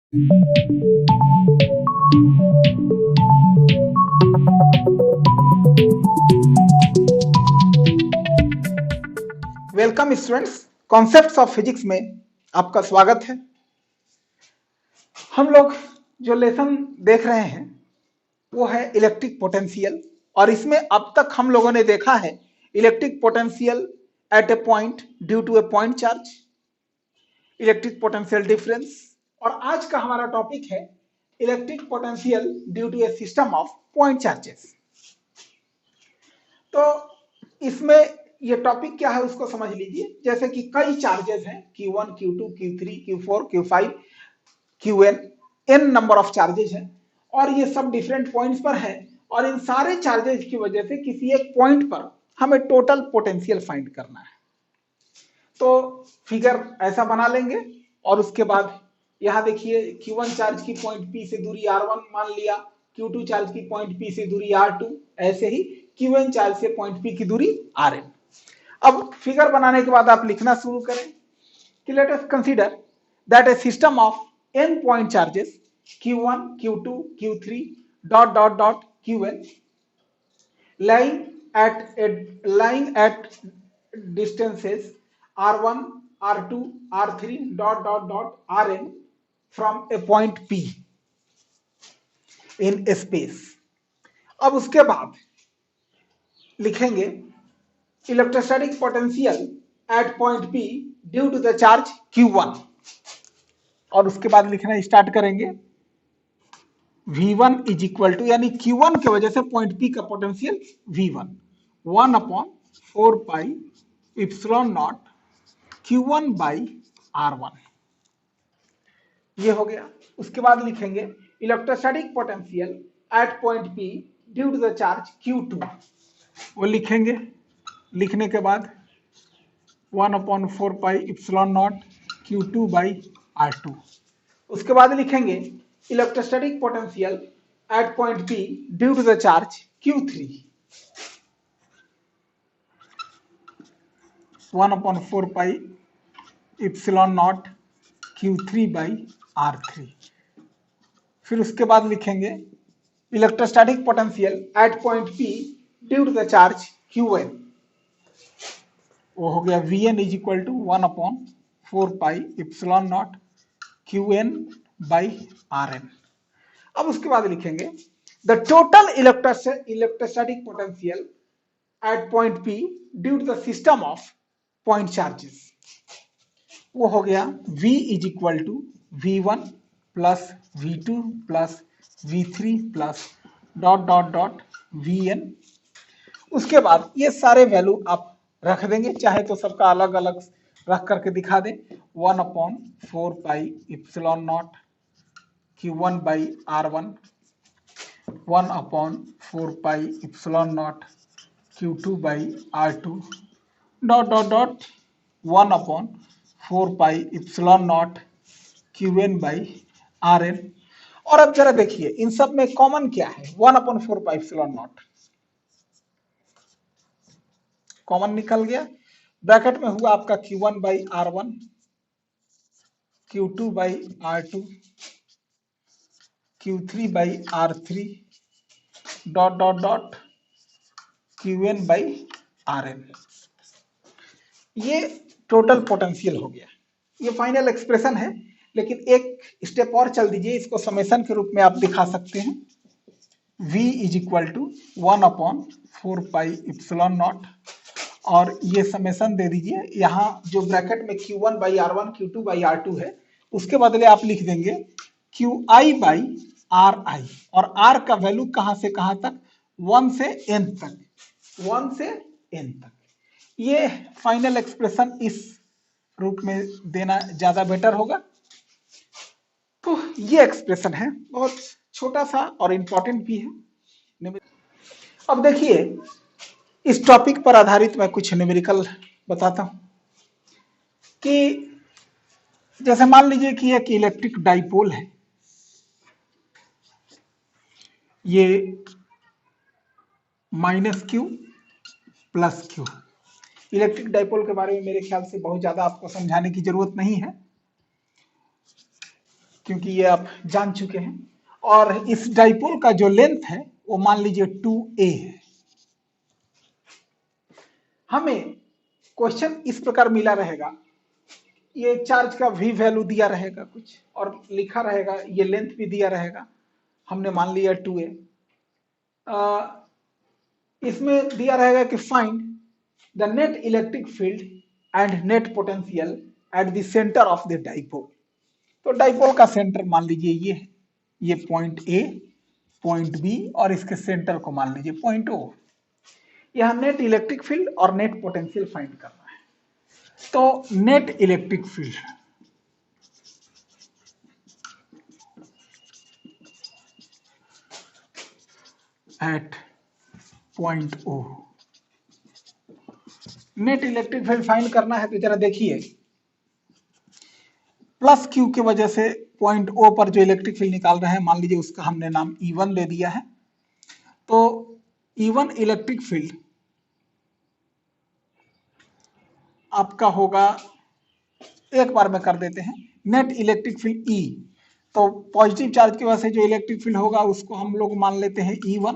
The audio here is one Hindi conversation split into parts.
Welcome students, concepts of physics में आपका स्वागत है। हम लोग जो लेसन देख रहे हैं वो है इलेक्ट्रिक पोटेंशियल, और इसमें अब तक हम लोगों ने देखा है electric potential at a point due to a point charge, electric potential difference, और आज का हमारा टॉपिक है electric potential due to a system of point charges. तो इसमें ये टॉपिक क्या है उसको समझ लीजिए। जैसे कि कई चार्जेस हैं, Q1, Q2, Q3, Q4, Q5, Qn, n number of charges हैं, और ये सब डिफरेंट पॉइंट्स पर हैं, और इन सारे चार्जेस की वजह से किसी एक पॉइंट पर हमें टोटल पोटेंशियल फाइंड करना है। तो फिगर ऐसा बना लेंगे, और उसके बाद यहां देखिए Q1 चार्ज की पॉइंट P से दूरी R1 मान लिया, Q2 चार्ज की पॉइंट P से दूरी R2, ऐसे ही Qn चार्ज से पॉइंट P की दूरी Rn। अब फिगर बनाने के बाद आप लिखना शुरू करें कि let us consider that A system of n point charges Q1, Q2, Q3 dot dot dot Qn lying at distances R1, R2, R3 dot dot dot Rn from a point P in a space। अब उसके बाद लिखेंगे electrostatic potential at point P due to the charge Q1, और उसके बाद लिखना स्टार्ट करेंगे V1 इज इक्वल टू, यानी Q1 की वजह से पॉइंट P का potential V1 1/4 pi epsilon naught Q1 by R1, ये हो गया। उसके बाद लिखेंगे electrostatic potential at point P due to the charge Q2, वो लिखेंगे। लिखने के बाद 1/4 pi epsilon naught Q2 by R2। उसके बाद लिखेंगे electrostatic potential at point P due to the charge Q3 1/4 pi epsilon naught Q3 by R3। फिर उसके बाद लिखेंगे electrostatic potential at point P due to the charge Qn, वो हो गया Vn is equal to 1/4 pi epsilon naught Qn by Rn। अब उसके बाद लिखेंगे the total electrostatic potential at point P due to the system of point charges, वो हो गया V is equal to V1 plus V2 plus V3 plus dot dot dot Vn। उसके बाद ये सारे वैल्यू आप रख देंगे, चाहे तो सबका अलग अलग रख करके दिखा दें। 1/4 pi epsilon naught Q1 by R1, 1/4 pi epsilon naught Q2 by R2 dot dot dot 1/4 pi epsilon naught Qn by Rn। और अब जरा देखिए इन सब में कॉमन क्या है, 1/4 पाई इप्सिलॉन नॉट कॉमन निकल गया। ब्रैकेट में हुआ आपका Q1 by R1, Q2 by R2, Q3 by R3 dot dot dot Qn by Rn। ये टोटल पोटेंशियल हो गया, ये फाइनल एक्सप्रेशन है। लेकिन एक स्टेप और चल दीजिए, इसको समेशन के रूप में आप दिखा सकते हैं। V is equal to 1/4 pi epsilon naught, और ये समेशन दे दीजिए। यहाँ जो ब्रैकेट में Q1 by R1, Q2 by R2 है, उसके बदले आप लिख देंगे QI बाई RI, और R का वैल्यू कहां से कहां तक, 1 से n तक, 1 से n तक। ये फाइनल एक्सप्रेशन इस रूप में देना ज्यादा बेटर होगा। तो ये एक्सप्रेशन है, बहुत छोटा सा और इंपॉर्टेंट भी है। अब देखिए इस टॉपिक पर आधारित मैं कुछ न्यूमेरिकल बताता हूं कि जैसे मान लीजिए कि एक इलेक्ट्रिक डाइपोल है, ये -q plus q। Electric dipole के बारे में मेरे ख्याल से बहुत ज्यादा आपको समझाने की जरूरत नहीं है। क्योंकि ये आप जान चुके हैं। और इस डाइपोल का जो लेंथ है वो मान लीजिए 2a है। हमें क्वेश्चन इस प्रकार मिला रहेगा, ये चार्ज का v वैल्यू दिया रहेगा कुछ और लिखा रहेगा, ये लेंथ भी दिया रहेगा, हमने मान लिया 2a। इसमें दिया रहेगा कि find the net electric field and net potential at the centre of the dipole. तो डाइपोल का सेंटर मान लीजिए ये है, ये पॉइंट ए, पॉइंट बी और इसके सेंटर को मान लीजिए पॉइंट ओ। यहां नेट इलेक्ट्रिक फील्ड और नेट पोटेंशियल फाइंड करना है। तो net electric field at point O, net electric field find करना है। तो जरा देखिए, प्लस क्यू की वजह से पॉइंट ओ पर जो इलेक्ट्रिक फील्ड निकाल रहे हैं, मान लीजिए उसका हमने नाम E1 दे दिया है। तो E1 इलेक्ट्रिक फील्ड आपका होगा, एक बार में कर देते हैं, नेट इलेक्ट्रिक फील्ड E। तो पॉजिटिव चार्ज की वजह से जो इलेक्ट्रिक फील्ड होगा उसको हम लोग मान लेते हैं E1,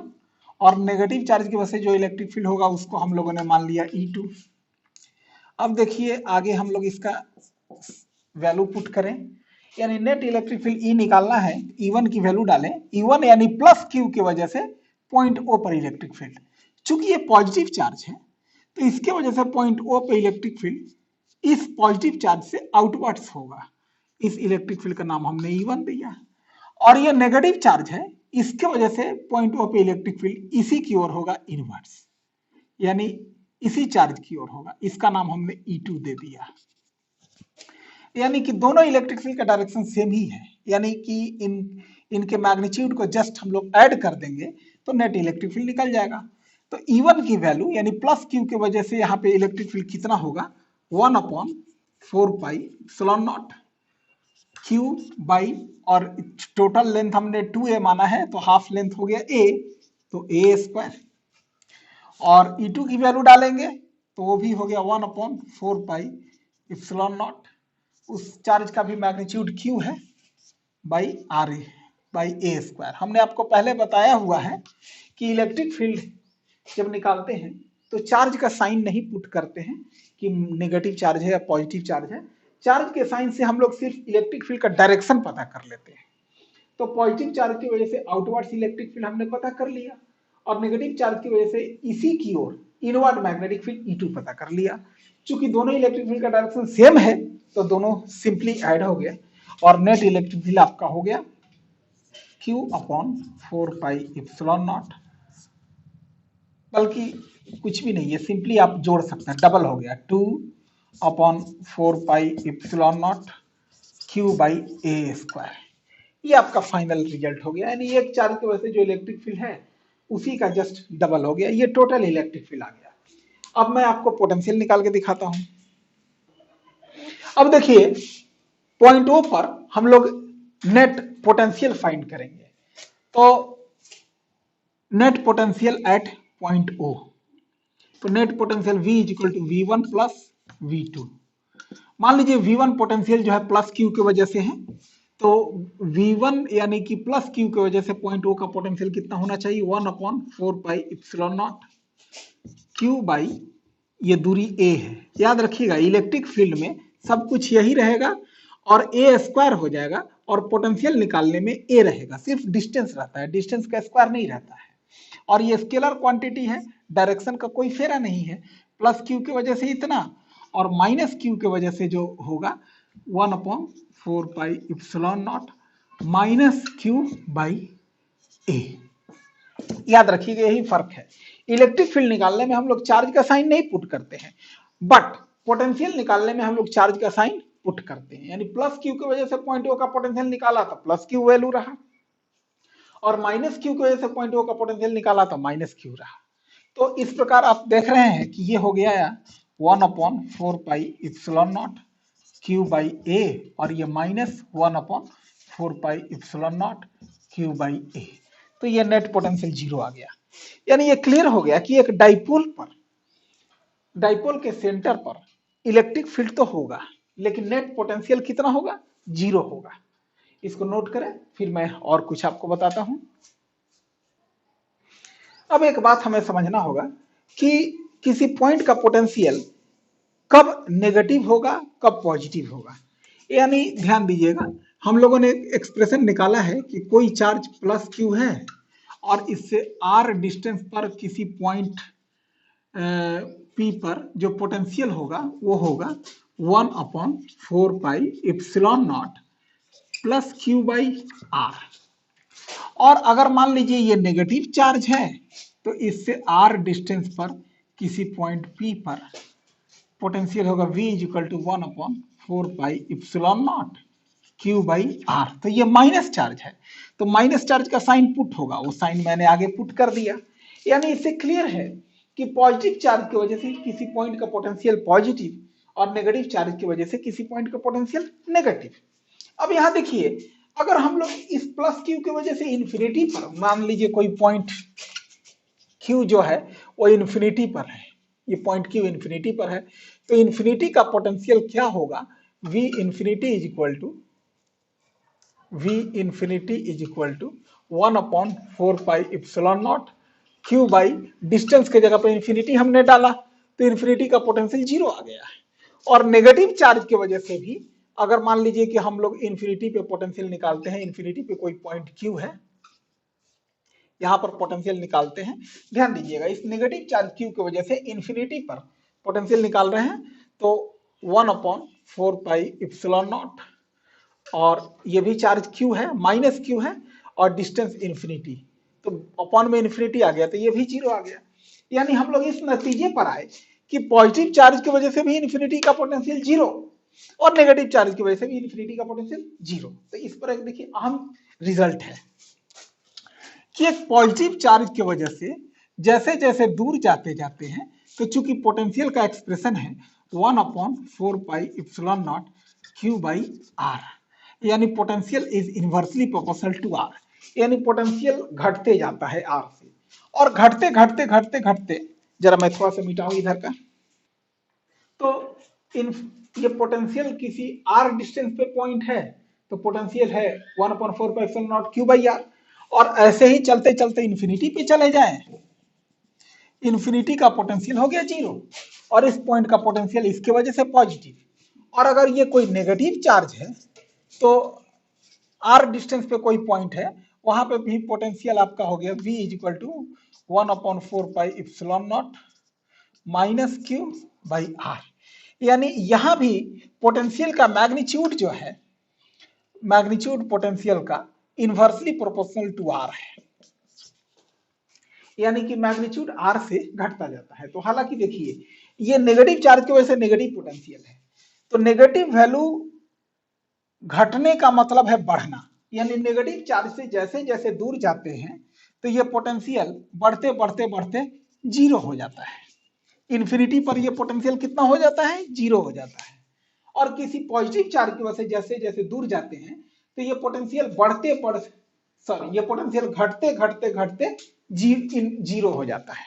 और नेगेटिव चार्ज की वजह से जो इलेक्ट्रिक फील्ड होगा उसको हम लोगों ने मान लिया E2। अब देखिए आगे हम लोग इसका वैल्यू पुट करें, यानी नेट इलेक्ट्रिक फील्ड E निकालना है, E1 की वैल्यू डालें। E1 यानी प्लस क्यू की वजह से पॉइंट O पर इलेक्ट्रिक फील्ड, चूंकि ये पॉजिटिव चार्ज है तो इसके वजह से पॉइंट O पे इलेक्ट्रिक फील्ड इस पॉजिटिव चार्ज से आउटवर्ड्स होगा। इस इलेक्ट्रिक फील्ड का नाम हमने E1 दिया। और ये नेगेटिव चार्ज है, इसके वजह से पॉइंट O पे इलेक्ट्रिक फील्ड इसी की ओर होगा, इनवर्स, यानी इसी चार्ज की ओर होगा। इसका नाम हमने E2 दे दिया। यानी कि दोनों इलेक्ट्रिक फील्ड का डायरेक्शन सेम ही है, यानी कि इनके मैग्नीट्यूड को जस्ट हम लोग ऐड कर देंगे तो नेट इलेक्ट्रिक फील्ड निकल जाएगा। तो E1 की वैल्यू यानी प्लस क्यू की वजह से यहाँ पे इलेक्ट्रिक फील्ड कितना होगा, 1/4 pi epsilon not Q by, और टोटल लेंथ हमने 2a माना है तो हाफ लेंथ हो गया a, तो a स्क्वायर। और E2 की वैल्यू डालेंगे तो वो भी हो गया 1/4 पाई एप्सिलॉन नॉट, उस चार्ज का भी मैग्नीट्यूड Q है, by r a by a square. हमने आपको पहले बताया हुआ है कि इलेक्ट्रिक फील्ड जब निकालते हैं तो चार्ज का साइन नहीं पुट करते हैं कि नेगेटिव चार्ज है या पॉजिटिव चार्ज है। चार्ज के साइन से हम लोग सिर्फ इलेक्ट्रिक फील्ड का डायरेक्शन पता कर लेते हैं। तो पॉजिटिव चार्ज की वजह से आउटवर्ड्स इलेक्ट्रिक फील्ड हमने पता कर लिया, और नेगेटिव चार्ज की वजह से इसी की ओर इनवर्ड मैग्नेटिक फील्ड E2 पता कर लिया। चूंकि दोनों इलेक्ट्रिक फील्ड का डायरेक्शन सेम है तो दोनों सिंपली ऐड हो गए, और नेट इलेक्ट्रिक फील्ड आपका हो गया Q/4 पाई एप्सिलॉन नॉट, बल्कि कुछ भी नहीं है, सिंपली आप जोड़ सकते हैं, डबल हो गया 2/4 पाई epsilon naught Q by a square. ये आपका फाइनल रिजल्ट हो गया, यानी एक चार्ज की वजह से जो इलेक्ट्रिक फील्ड है उसी का जस्ट डबल हो गया, ये टोटल इलेक्ट्रिक फील्ड आ गया। अब मैं आपको पोटेंशियल निकाल के दिखाता हूं। अब देखिए पॉइंट O पर हम लोग नेट पोटेंशियल फाइंड करेंगे। तो net potential at point O, तो net potential V is equal to V1 plus V2। मान लीजिए V1 पोटेंशियल जो है प्लस Q की वजह से है, तो V1 यानी कि प्लस Q की वजह से पॉइंट O का पोटेंशियल कितना होना चाहिए, 1/4 pi epsilon naught Q by, ये दूरी A है। याद रखिएगा इलेक्ट्रिक फील्ड में सब कुछ यही रहेगा और A स्क्वायर हो जाएगा, और पोटेंशियल निकालने में A रहेगा, सिर्फ डिस्टेंस रहता है, डिस्टेंस का स्क्वायर नहीं रहता है। और ये स्केलर क्वांटिटी है, डायरेक्शन का कोई फेरा नहीं है। प्लस Q की वजह से इतना और माइनस Q की वजह से जो होगा 1/4 pi epsilon not minus Q by A। याद रखिएगा यही फर्क है। इलेक्ट्रिक फील्ड निकालने में हम लोग चार्ज का साइन नहीं पुट करते हैं, बट पोटेंशियल निकालने में हम लोग चार्ज का साइन पुट करते हैं। यानी प्लस Q की वजह से पॉइंट O का पोटेंशियल निकाला तो प्लस Q वैल्यू रहा, और माइनस Q की वजह से पॉइंट O का पोटेंशियल निकाला तो माइनस Q रहा। तो इस प्रकार आप देख रहे हैं कि ये हो गया 1/4 pi epsilon naught Q by A, और ये minus 1/4 pi epsilon naught Q by A। तो ये नेट पोटेंशियल 0 आ गया। यानी ये क्लियर हो गया कि एक डाइपोल पर, डाइपोल के सेंटर पर इलेक्ट्रिक फील्ड तो होगा, लेकिन नेट पोटेंशियल कितना होगा, 0 होगा। इसको नोट करें, फिर मैं और कुछ आपको बताता हूं। अब एक बात हमें समझना होगा कि किसी पॉइंट का पोटेंशियल कब नेगेटिव होगा, कब पॉजिटिव होगा। यानी ध्यान दीजिएगा, हम लोगों ने एक्सप्रेशन निकाला है कि कोई चार्ज प्लस क्यू है और इससे आर डिस्टेंस पर किसी पॉइंट पी पर जो पोटेंशियल होगा वो होगा 1/4πε0 प्लस क्यू बाई आर। और अगर मान लीजिए ये नेगेटिव चार्ज है तो इससे आर डिस्टेंस पर किसी पॉइंट पी पर पोटेंशियल होगा V equal to 1/4πε0 Q by R. तो ये माइनस चार्ज है, तो माइनस चार्ज का साइन पुट होगा, वो साइन मैंने आगे पुट कर दिया। यानी इससे क्लियर है कि पॉजिटिव चार्ज की वजह से किसी पॉइंट का पोटेंशियल पॉजिटिव और नेगेटिव चार्ज की वजह से किसी पॉइंट का पोटेंशियल नेगेटिव। अब यहां देखिए, अगर हम लोग इस प्लस क्यू की वजह से इन्फिनिटी पर, मान लीजिए कोई पॉइंट क्यू जो है वो इन्फिनिटी पर है, ये पॉइंट क्यू इन्फिनिटी पर है, तो इन्फिनिटी का पोटेंशियल क्या होगा, V infinity is equal to 1/4πε0 Q by distance के जगह पर इन्फिनिटी हमने डाला तो इन्फिनिटी का पोटेंशियल जीरो आ गया है। और नेगेटिव चार्ज की वजह से भी अगर मान लीजिए कि हम लोग इन्फिनिटी पे पोटेंशियल निकालते हैं, इन्फिनिटी पे कोई पॉइंट क्यू है, यहां पर पोटेंशियल निकालते हैं, ध्यान दीजिएगा इस नेगेटिव चार्ज क्यू की वजह से इन्फिनिटी पर पोटेंशियल निकाल रहे हैं तो 1/4πε0 और ये भी चार्ज क्यू है, माइनस क्यू है और डिस्टेंस इन्फिनिटी, तो अपॉन में इन्फिनिटी आ गया तो ये भी जीरो आ गया। यानी हम लोग इस नतीजे पर आए कि पॉजिटिव चार्ज की वजह से भी इन्फिनिटी का पोटेंशियल जीरो और नेगेटिव चार्ज की वजह से भी इन्फिनिटी का पोटेंशियल जीरो। तो इस पर एक देखिए अहम रिजल्ट है कि एक पॉजिटिव चार्ज की वजह से जैसे जैसे दूर जाते जाते हैं तो चूंकि पोटेंशियल का एक्सप्रेशन है 1/4πε0 क्यू बाई आर, यानी potential is inversely proportional to r, यानी पोटेंशियल घटते जाता है आर से, और घटते घटते घटते घटते, जरा मैं थोड़ा सा मिटाऊं इधर का, तो ये पोटेंशियल किसी आर डिस्टेंस पे पॉइंट है तो पोटेंशियल है 1/4πε0 क्यू बाई आर, और ऐसे ही चलते चलते इन्फिनिटी पे चले जाएं, इन्फिनिटी का पोटेंशियल हो गया जीरो और इस पॉइंट का पोटेंशियल इसके वजह से पॉजिटिव। और अगर ये कोई नेगेटिव चार्ज है तो आर डिस्टेंस पे कोई पॉइंट है, वहां पे भी पोटेंशियल आपका हो गया V is equal to 1/4πε0 minus Q by are. यानी यहां भी पोटेंशियल का मैग्नीट्यूड जो है, मैग्नीट्यूड पोटेंशियल का इनवर्सली प्रोपोर्शनल टू आर है, यानी कि मैग्नीट्यूड आर से घटता जाता है। तो हालांकि देखिए ये नेगेटिव चार्ज की वजह से नेगेटिव पोटेंशियल है, तो नेगेटिव वैल्यू घटने का मतलब है बढ़ना, यानी नेगेटिव चार्ज से जैसे जैसे दूर जाते हैं तो ये पोटेंशियल बढ़ते बढ़ते बढ़ते जीरो हो जाता है, इन्फिनिटी पर ये पोटेंशियल कितना हो जाता है, जीरो हो जाता है। और किसी पॉजिटिव चार्ज की वजह से जैसे जैसे दूर जाते हैं तो ये पोटेंशियल ये पोटेंशियल घटते घटते घटते जीरो हो जाता है।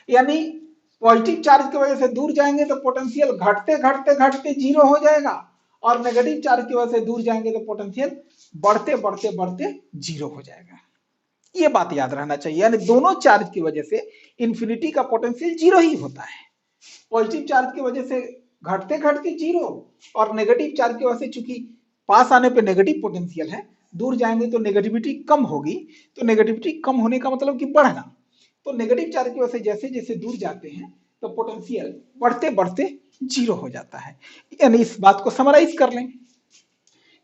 यानी पॉजिटिव चार्ज की वजह से दूर जाएंगे तो पोटेंशियल घटते घटते घटते जीरो हो जाएगा, और नेगेटिव चार्ज की वजह से दूर जाएंगे तो पोटेंशियल बढ़ते बढ़ते बढ़ते जीरो हो जाएगा। ये बात याद रहना चाहिए, यानी दोनों चार्ज की वजह से इन्फिनिटी का पोटेंशियल जीरो ही होता है। पॉजिटिव चार्ज की वजह से घटते घटते जीरो, और नेगेटिव चार्ज की वजह से चूंकि पास आने पे नेगेटिव पोटेंशियल है, दूर जाएंगे तो नेगेटिविटी कम होगी, तो नेगेटिविटी कम होने का मतलब कि बढ़ना, तो नेगेटिव चार्ज की वजह से जैसे जैसे दूर जाते हैं तो पोटेंशियल बढ़ते बढ़ते जीरो हो जाता है। यानी इस बात को समराइज कर लें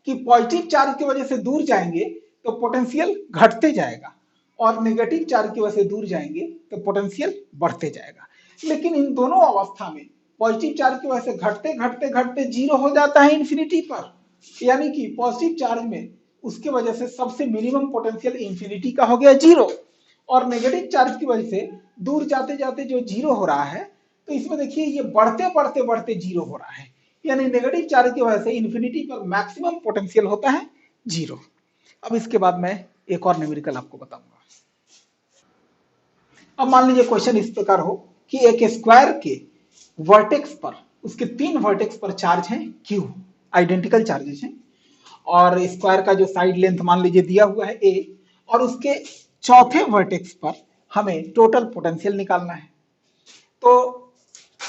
कि पॉजिटिव चार्ज की वजह से दूर जाएंगे तो पोटेंशियल घटते जाएगा, और नेगेटिव चार्ज की वजह से दूर जाएंगे तो पोटेंशियल बढ़ते जाएगा। लेकिन इन दोनों अवस्था में पॉजिटिव चार्ज की वजह से घटते घटते घटते जीरो हो जाता है इन्फिनिटी पर, यानी कि पॉजिटिव चार्ज में उसके वजह से सबसे मिनिमम पोटेंशियल इन्फिनिटी का हो गया जीरो, और नेगेटिव चार्ज की वजह से दूर जाते जाते जो जीरो हो रहा है, तो इसमें देखिए ये बढ़ते बढ़ते बढ़ते जीरो हो रहा है, यानी नेगेटिव चार्ज की वजह से इन्फिनिटी पर मैक्सिमम पोटेंशियल होता है जीरो। अब इसके बाद मैं एक और न्यूमेरिकल आपको बताऊंगा। अब मान लीजिए क्वेश्चन इस प्रकार हो कि एक स्क्वायर के वर्टेक्स पर, उसके तीन वर्टेक्स पर चार्ज है क्यू, आइडेंटिकल चार्जेस हैं, और स्क्वायर का जो साइड लेंथ मान लीजिए दिया हुआ है a, और उसके चौथे वर्टेक्स पर हमें टोटल पोटेंशियल निकालना है। तो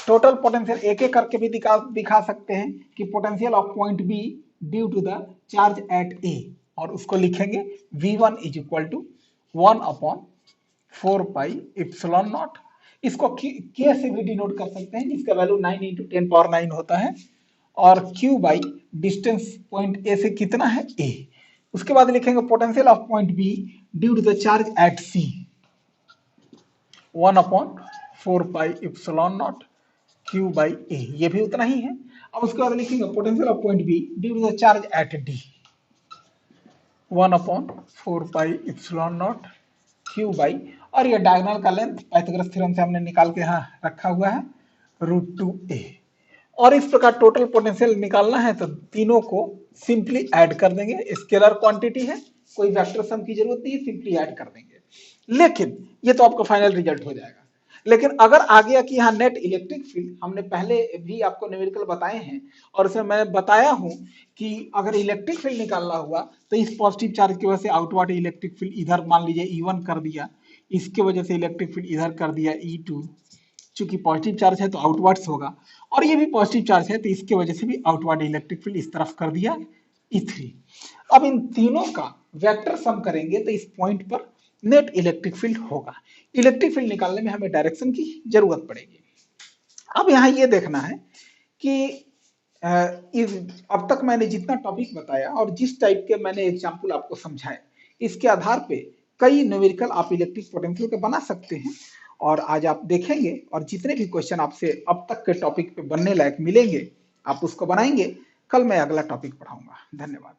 टोटल पोटेंशियल एक एक करके भी दिखा सकते हैं कि potential of point B due to the charge at A, और उसको लिखेंगे v1 is equal to 1/4 pi epsilon naught. इसको के से भी डिनोट कर सकते हैं जिसका वैल्यू 9 × 10⁹ होता है, और q by distance point A से कितना है a। उसके बाद लिखेंगे potential of point B due to the charge at C 1/4 pi epsilon naught q by A, ये भी उतना ही है। अब उसके बाद लिखेंगे potential of point B due to the charge at D 1/4 pi epsilon naught q by, और ये डायगोनल का लेंथ पाइथागोरस थ्योरम से हमने निकाल के यहाँ रखा हुआ है √2a। और इस प्रकार टोटल पोटेंशियल निकालना है तो तीनों को सिंपली ऐड कर देंगे, स्केलर क्वांटिटी है, कोई वेक्टर सम की जरूरत नहीं है, सिंपली ऐड कर देंगे। लेकिन ये तो आपका फाइनल रिजल्ट हो जाएगा। लेकिन अगर आ गया कि यहाँ नेट इलेक्ट्रिक फील्ड, हमने पहले भी आपको न्यूमेरिकल बताए हैं और उसमें मैंने बताया हूं कि अगर इलेक्ट्रिक फील्ड निकालना हुआ तो इस पॉजिटिव चार्ज की वजह से आउटवर्ड इलेक्ट्रिक फील्ड इधर मान लीजिए E1 कर दिया, इसके वजह से इलेक्ट्रिक फील्ड इधर कर दिया E2, चूंकि पॉजिटिव चार्ज है तो आउटवर्ड्स होगा, और ये भी पॉजिटिव चार्ज है तो इसके वजह से भी आउटवर्ड इलेक्ट्रिक फील्ड इस तरफ कर दिया E3। अब इन तीनों का वेक्टर सम करेंगे तो इस पॉइंट पर नेट इलेक्ट्रिक फील्ड होगा। इलेक्ट्रिक फील्ड निकालने में हमें डायरेक्शन की जरूरत पड़ेगी। अब यहाँ ये देखना है कि अब तक मैंने जितना टॉपिक बताया और जिस टाइप के मैंने एग्जाम्पल आपको समझाए, इसके आधार पे कई न्यूमेरिकल आप इलेक्ट्रिक पोटेंशियल के बना सकते हैं। और आज आप देखेंगे और जितने भी क्वेश्चन आपसे अब तक के टॉपिक पे बनने लायक मिलेंगे आप उसको बनाएंगे। कल मैं अगला टॉपिक पढ़ाऊंगा। धन्यवाद।